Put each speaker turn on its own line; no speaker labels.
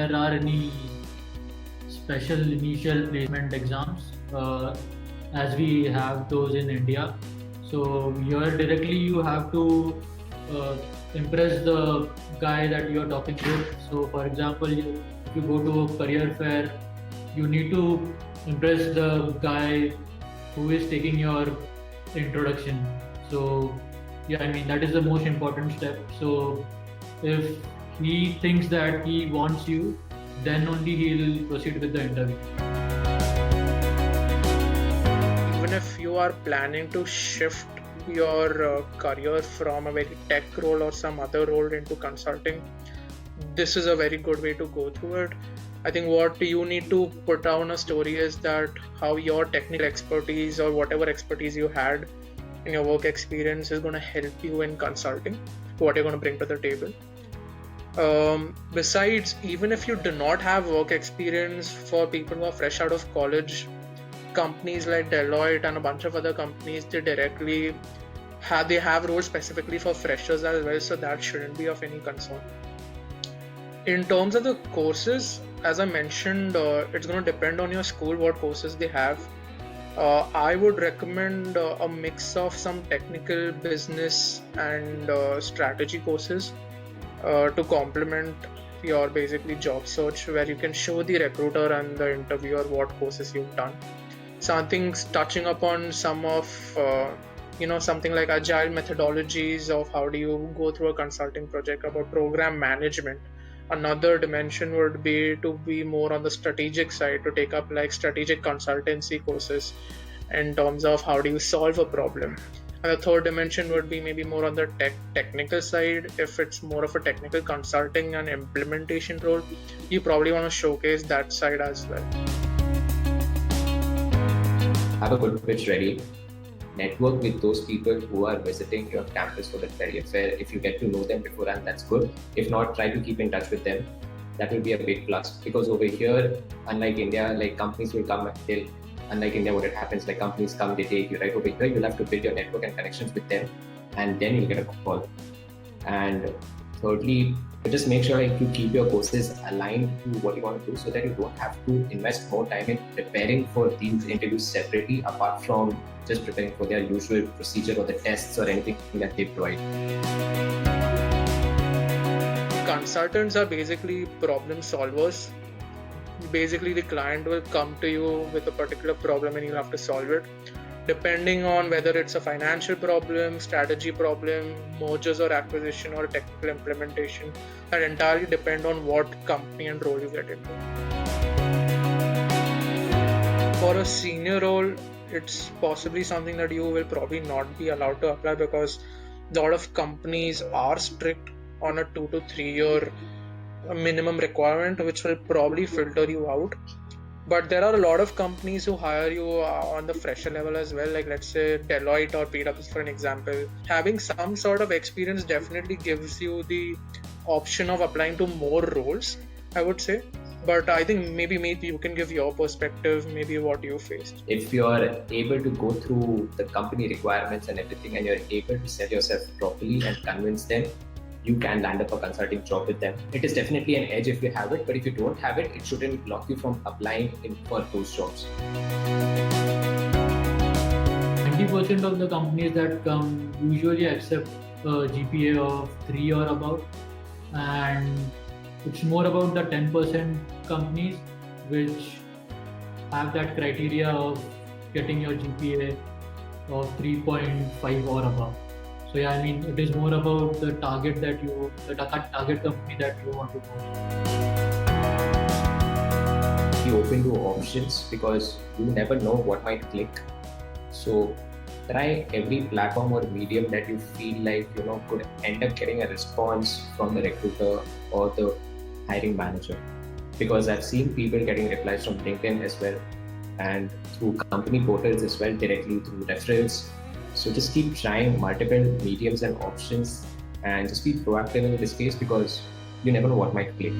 there are any special initial placement exams as we have those in India. So here directly you have to impress the guy that you are talking with. So for example, if you go to a career fair, you need to impress the guy who is taking your introduction. So yeah, I mean that is the most important step. So if he thinks that he wants you, then only he'll proceed with the interview.
Even if you are planning to shift your career from a very tech role or some other role into consulting, this is a very good way to go through it. I think what you need to put down a story is that how your technical expertise or whatever expertise you had in your work experience is going to help you in consulting, what you're going to bring to the table. Besides, even if you do not have work experience, for people who are fresh out of college, companies like Deloitte and a bunch of other companies, they have roles specifically for freshers as well, so that shouldn't be of any concern. In terms of the courses, as I mentioned, it's going to depend on your school what courses they have. I would recommend a mix of some technical, business and strategy courses to complement your basically job search, where you can show the recruiter and the interviewer what courses you've done. Something touching upon some of something like agile methodologies of how do you go through a consulting project, about program management. Another dimension would be to be more on the strategic side, to take up like strategic consultancy courses in terms of how do you solve a problem. And the third dimension would be maybe more on the technical side. If it's more of a technical consulting and implementation role, you probably want to showcase that side as well.
Have a good pitch ready. Network with those people who are visiting your campus for the career fair. If you get to know them beforehand, that's good. If not, try to keep in touch with them. That will be a big plus, because over here, unlike India, like companies will come, unlike India, what it happens, like companies come, they take you. Right over here, you'll have to build your network and connections with them, and then you'll get a call. And thirdly, just make sure like you keep your courses aligned to what you want to do, so that you don't have to invest more time in preparing for these interviews separately, apart from just preparing for their usual procedure or the tests or anything that they provide.
Consultants are basically problem solvers. Basically, the client will come to you with a particular problem and you have to solve it. Depending on whether it's a financial problem, strategy problem, mergers or acquisition, or technical implementation, that entirely depend on what company and role you get into. For a senior role, it's possibly something that you will probably not be allowed to apply, because a lot of companies are strict on a 2 to 3 year minimum requirement, which will probably filter you out. But there are a lot of companies who hire you on the fresher level as well, like let's say Deloitte or PwC for an example. Having some sort of experience definitely gives you the option of applying to more roles, I would say. But I think maybe you can give your perspective, maybe what you faced.
If you are able to go through the company requirements and everything, and you're able to sell yourself properly and convince them, you can land up a consulting job with them. It is definitely an edge if you have it, but if you don't have it, it shouldn't block you from applying for those jobs.
90% of the companies that come usually accept a GPA of 3 or above, and it's more about the 10% companies which have that criteria of getting your GPA of 3.5 or above. So yeah, I mean, it is more about the target company that you want to go.
Be open to options, because you never know what might click. So try every platform or medium that you feel like could end up getting a response from the recruiter or the hiring manager. Because I've seen people getting replies from LinkedIn as well, and through company portals as well, directly through referrals. So just keep trying multiple mediums and options, and just be proactive in this case, because you never know what might click.